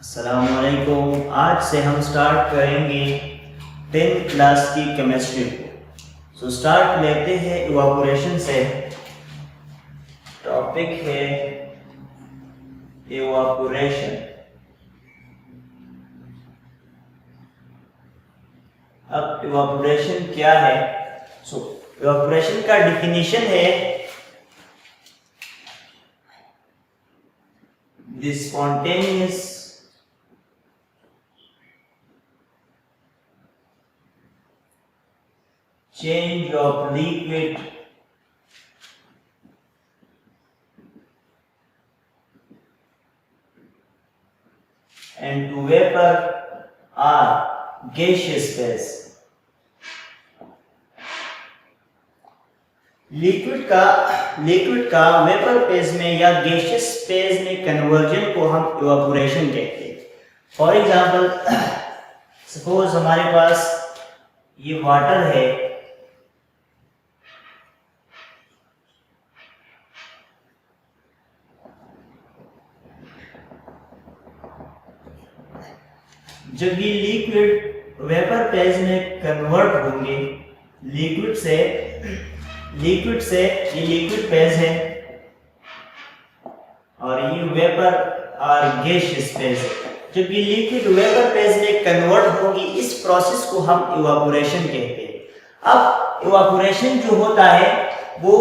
अस्सलामुअलैकुम। आज से हम स्टार्ट करेंगे 10th क्लास की केमिस्ट्री को। स्टार्ट लेते हैं इवापोरेशन से। टॉपिक है इवापोरेशन। अब इवापोरेशन क्या है? इवापोरेशन का डिफिनीशन है the spontaneous change of liquid into vapor or gaseous phase। Liquid का वेपर फेज में या गैसियस फेज में कन्वर्जन को हम इवापोरेशन कहते हैं। फॉर एग्जांपल, सपोज हमारे पास ये वाटर है, जब ये लिक्विड वेपर फेज में कन्वर्ट होंगे, लिक्विड से ये लिक्विड फेज है और ये वेपर और गैसियस फेज है। जब ये लिक्विड वेपर फेज में कन्वर्ट होगी, इस प्रोसेस को हम इवापोरेशन कहते हैं। अब इवापोरेशन जो होता है वो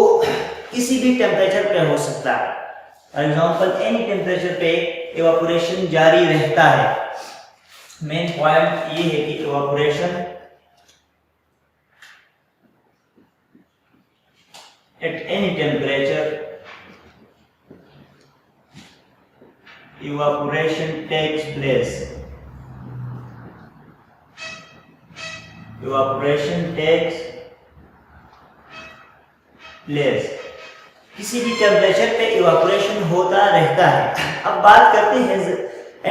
किसी भी टेम्परेचर पे हो सकता है। फॉर एग्जांपल, एनी टेम्परेचर पे इवापोरेशन जारी रहता है। मेन पॉइंट ये है कि evaporation at any temperature evaporation takes place। किसी भी टेम्परेचर पे इवापोरेशन होता रहता है। अब बात करते हैं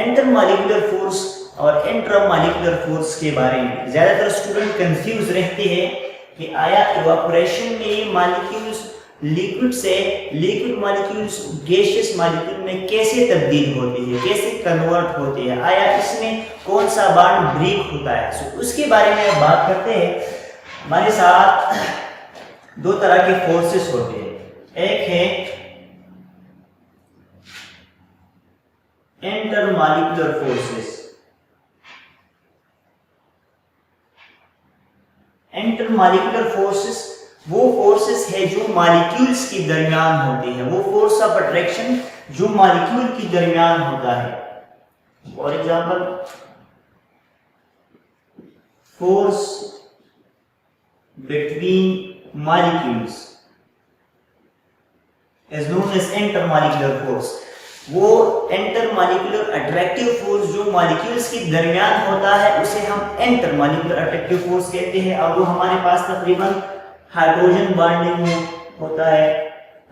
इंटरमॉलिक्यूलर फोर्स और इंट्रामॉलिक्यूलर फोर्स के बारे में। ज्यादातर स्टूडेंट कंफ्यूज रहते हैं कि आया इवापोरेशन में मॉलिक्यूल्स लिक्विड से लिक्विड मॉलिक्यूल्स गैसियस मॉलिक्यूल में कैसे तब्दील होती है, कैसे कन्वर्ट होती है, आया इसमें कौन सा बॉन्ड ब्रेक होता है। उसके बारे में बात करते हैं। हमारे साथ दो तरह के फोर्सेस होते हैं। एक है इंटरमॉलिक्यूलर फोर्सेस। इंटरमॉलिक्यूलर फोर्सेस वो फोर्सेस है जो मॉलिक्यूल्स के दरमियान होती है, वो फोर्स ऑफ अट्रैक्शन जो मॉलिक्यूल के दरमियान होता है। For example, force between molecules is known as intermolecular force. वो इंटरमॉलिक्यूलर अट्रैक्टिव फोर्स जो मॉलिक्यूल्स के दरमियान होता है उसे हम इंटरमॉलिक्यूलर अट्रैक्टिव फोर्स कहते हैं। और वो हमारे पास तकरीबन हाइड्रोजन बॉन्डिंग में होता है,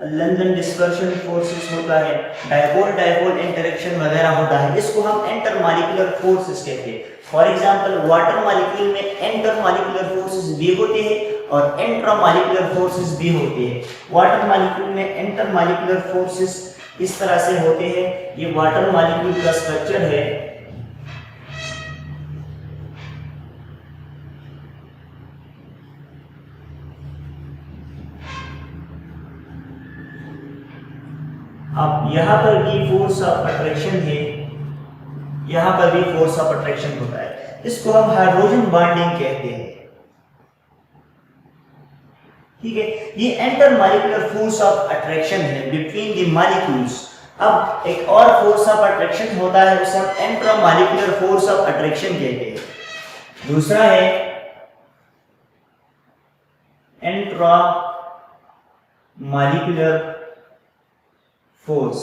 लंदन डिस्पर्शन फोर्सेस होता है, डायपोल इंटरेक्शन वगैरह होता है। इसको हम इंटरमॉलिक्यूलर फोर्सेस कहते हैं। फॉर एग्जांपल, वाटर मॉलिक्यूल में इंटरमॉलिक्यूलर फोर्सेस भी होते हैं और इंट्रामॉलिक्यूलर फोर्सेस भी होते हैं। वाटर मॉलिक्यूल में इंटरमॉलिक्यूलर फोर्सेस इस तरह से होते हैं। ये वाटर मॉलिक्यूल का स्ट्रक्चर है। अब यहां पर भी फोर्स ऑफ अट्रैक्शन है, यहां पर भी फोर्स ऑफ अट्रैक्शन होता है। इसको हम हाइड्रोजन बॉन्डिंग कहते हैं। ठीक है, ये इंटरमॉलिक्यूलर फोर्स ऑफ अट्रैक्शन है बिटवीन द मॉलिक्यूल्स। अब एक और फोर्स ऑफ अट्रैक्शन होता है, उसे हम इंट्रामॉलिक्यूलर फोर्स ऑफ अट्रैक्शन कहते हैं। दूसरा है intra molecular force.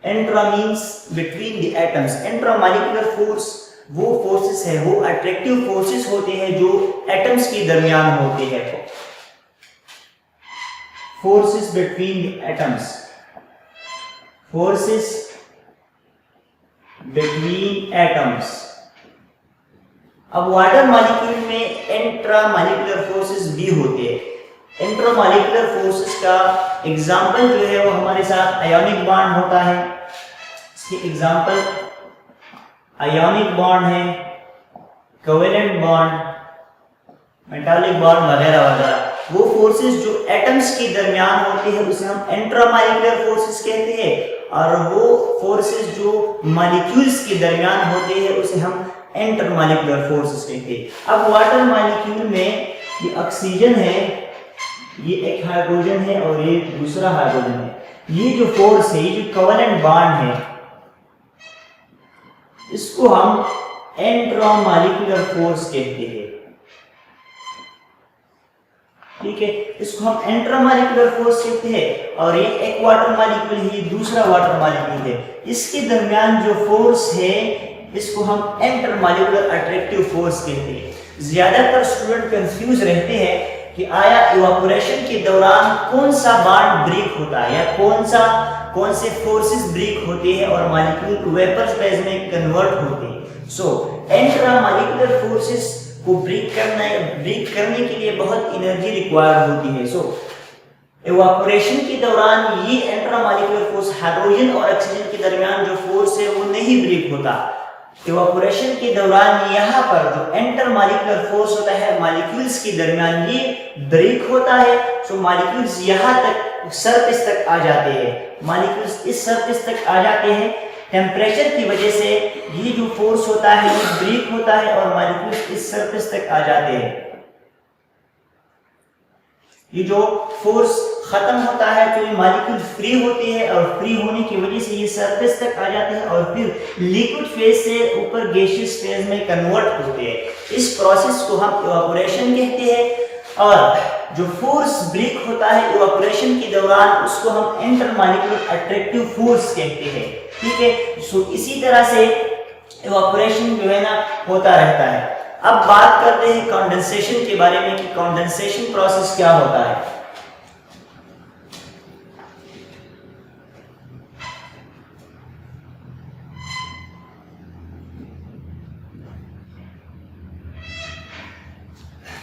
Intra means between the atoms. Intramolecular force वो फोर्सेस है, वो अट्रैक्टिव फोर्सेस होते हैं जो एटम्स के दरमियान होते हैं। Forces between the atoms, forces between atoms. अब वाटर मॉलिक्यूल में इंट्रामॉलिक्यूलर फोर्सेस भी होते हैं। इंट्रामॉलिक्यूलर फोर्सेस का एग्जाम्पल जो है वो हमारे साथ आयोनिक बॉन्ड होता है। इसके एग्जाम्पल आयोनिक बॉन्ड है, कोवेलेंट बॉन्ड, मेटालिक बॉन्ड वगैरह वगैरह, वो फोर्सेस जो एटम्स के दरमियान होते हैं उसे हम इंट्रामॉलिक्यूलर फोर्सेस कहते हैं, और वो फोर्सेस जो मॉलिक्यूल्स के दरमियान होते हैं उसे हम इंटरमॉलिक्यूलर फोर्सेस कहते हैं। अब वाटर मॉलिक्यूल में ये ऑक्सीजन है, ये एक हाइड्रोजन है और ये दूसरा हाइड्रोजन है। ये जो फोर्स है, ये जो कोवेलेंट बॉन्ड है, इसको हम इंट्रामॉलिक्यूलर फोर्स कहते हैं। ठीक है, इसको हम इंट्रामॉलिक्यूलर फोर्स कहते हैं। और ये एक वाटर मॉलिक्यूल है, ये दूसरा वाटर मॉलिक्यूल है, इसके दरमियान जो फोर्स है इसको हम इंटरमॉलिक्यूलर अट्रैक्टिव फोर्स कहते हैं। ज्यादातर स्टूडेंट कंफ्यूज रहते हैं कि आया इवापोरेशन के दौरान कौन सा बॉन्ड ब्रेक होता है या कौन से फोर्सेस ब्रेक होते हैं और मॉलिक्यूल वेपर फेज में कन्वर्ट होते हैं। सो इंट्रामॉलिक्यूलर फोर्सेस को ब्रेक करने के लिए बहुत एनर्जी रिक्वायर्ड होती है। सो इवापोरेशन के दौरान ये इंट्रामॉलिक्यूलर फोर्स हाइड्रोजन और ऑक्सीजन के दरमियान जो फोर्स है वो नहीं ब्रेक होता। इवापोरेशन के दौरान यहाँ पर जो इंटरमॉलिक्यूलर फोर्स होता है मॉलिक्यूल्स के दरमियान, ये ब्रेक होता है। सो मॉलिक्यूल्स यहाँ तक सरफेस तक आ जाते हैं, मॉलिक्यूल्स इस सरफेस तक आ जाते हैं। टेम्परेचर की वजह से ये जो फोर्स होता है ये ब्रेक होता है और मॉलिक्यूल्स इस सरफेस तक आ जाते हैं। ये जो फोर्स खत्म होता है तो ये मॉलिक्यूल फ्री होती है और फ्री होने की वजह से ये सरफेस तक आ जाते हैं और फिर लिक्विड फेज से ऊपर गैसियस फेज में कन्वर्ट होते हैं। इस प्रोसेस को हम इवापोरेशन कहते हैं। और जो फोर्स ब्रेक होता है इवापोरेशन के दौरान उसको हम इंटरमॉलिक्यूलर अट्रैक्टिव फोर्स कहते हैं। ठीक है, सो इसी तरह से इवापोरेशन जो है ना होता रहता है। अब बात करते हैं कंडेंसेशन के बारे में कि कंडेंसेशन प्रोसेस क्या होता है।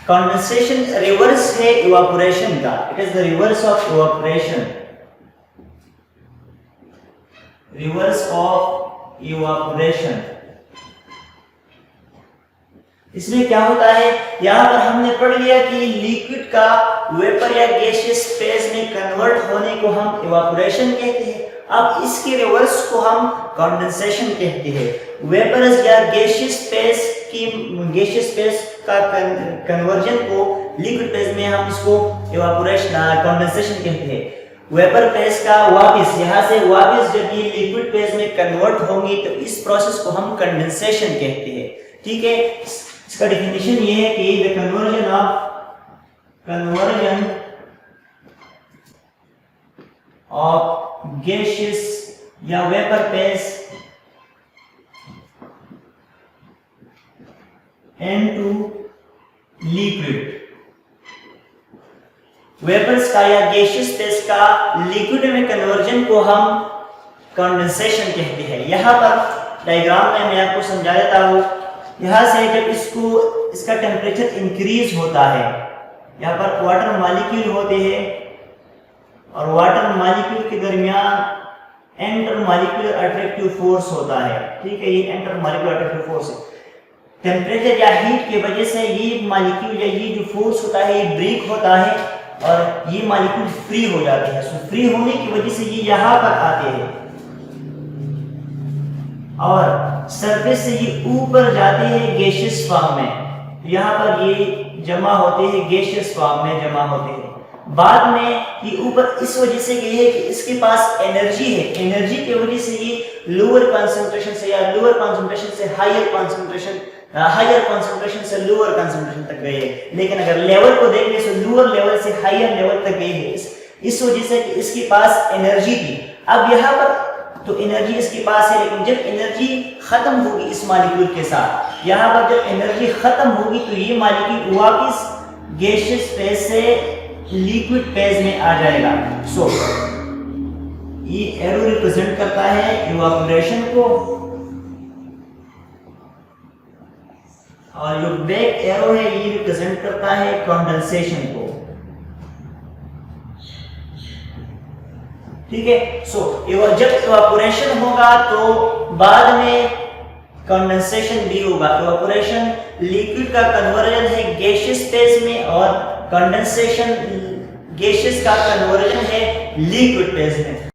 कंडेंसेशन रिवर्स है इवापोरेशन का, it is the reverse of evaporation, reverse of evaporation. इसमें क्या होता है, यहां पर हमने पढ़ लिया कि लिक्विड का वेपर या गैसियस फेज में कन्वर्ट होने को हम इवापोरेशन कहते हैं। अब इसके रिवर्स को हम कंडेंसेशन कहते हैं। वेपर या गैसियस फेज का कन्वर्जन को लिक्विड फेज में हम इसको इवापोरेशन कंडेंसेशन कहते हैं। वेपर फेज का वापस यहां से वापस जब ये लिक्विड फेज में कन्वर्ट होंगी तो इस प्रोसेस को हम कंडेंसेशन कहते हैं। ठीक है, इसका डेफिनेशन ये है कि द कन्वर्जन ऑफ गैसियस या vapour phase into liquid, vapours का या गैसियस फेज का लिक्विड में कन्वर्जन को हम कंडेंसेशन कहते हैं। यहां पर डायग्राम में मैं आपको समझा देता हूं। यहां से जब इसका टेम्परेचर इंक्रीज होता है, यहाँ पर वाटर मॉलिक्यूल होते हैं और वाटर मॉलिक्यूल के दरमियान इंटरमॉलिक्यूलर अट्रैक्टिव फोर्स होता है। ठीक है, ये इंटरमॉलिक्यूलर अट्रैक्टिव फोर्स है। टेम्परेचर या हीट की वजह से ये मॉलिक्यूल या ये जो फोर्स होता है ये ब्रेक होता है और ये मॉलिक्यूल फ्री हो जाते हैं। सो फ्री होने की वजह से ये यहाँ पर आते हैं और सरफेस से ये ऊपर जाते हैं गैसियस फॉर्म में। यहाँ पर ये जमा होते हैं, गैसियस फॉर्म में जमा होते हैं। बाद में ये ऊपर इस वजह से गए है कि इसके पास एनर्जी है, एनर्जी की वजह से ये लोअर कंसंट्रेशन से या लोअर कंसंट्रेशन से हायर कंसंट्रेशन, हायर कंसंट्रेशन से लोअर कंसंट्रेशन तक गए है। लेकिन अगर लेवल को देख ले तो लोअर लेवल से हायर लेवल तक गए है, इस वजह से कि इसके पास एनर्जी थी। अब यहाँ पर तो एनर्जी इसके पास है, लेकिन जब एनर्जी खत्म होगी इस मॉलिक्यूल के साथ, यहाँ पर जब एनर्जी खत्म होगी तो ये मॉलिक्यूल वापस गैसियस फेज से लिक्विड फेज में आ जाएगा। सो ये एरो रिप्रेजेंट करता है इवापोरेशन को और जो बैक एरो है ये रिप्रेजेंट करता है कंडेंसेशन को। ठीक है, सो जब इवापोरेशन होगा तो बाद में कंडेंसेशन बी होगा। इवेपोरेशन लिक्विड का कन्वर्जन है गैसियस फेज में और कंडेंसेशन गैसियस का कन्वर्जन है लिक्विड फेज में।